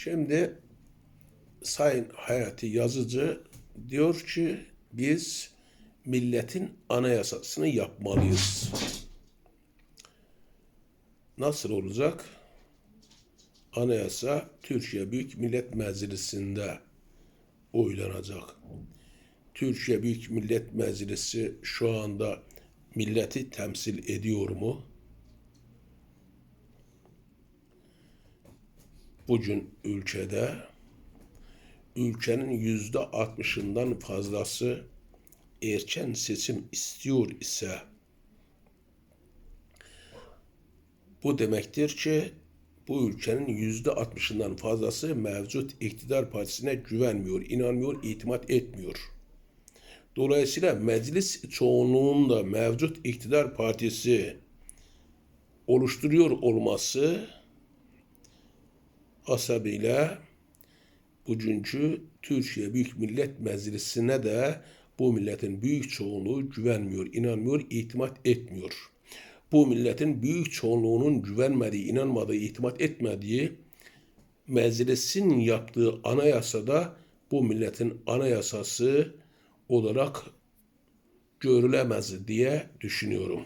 Şimdi Sayın Hayati Yazıcı diyor ki biz milletin anayasasını yapmalıyız. Nasıl olacak? Anayasa Türkiye Büyük Millet Meclisi'nde oylanacak. Türkiye Büyük Millet Meclisi şu anda milleti temsil ediyor mu? Bugün ülkenin %60'ından fazlası erken seçim istiyor ise bu demektir ki bu ülkenin %60'ından fazlası mevcut iktidar partisine güvenmiyor, inanmıyor, itimat etmiyor. Dolayısıyla meclis çoğunluğunun da mevcut iktidar partisi oluşturuyor olması hasebiyle bugünkü Türkiye Büyük Millet Meclisi'ne de bu milletin büyük çoğunluğu güvenmiyor, inanmıyor, itimat etmiyor. Bu milletin büyük çoğunluğunun güvenmediği, inanmadığı, itimat etmediği meclisin yaptığı anayasada bu milletin anayasası olarak görülemez diye düşünüyorum.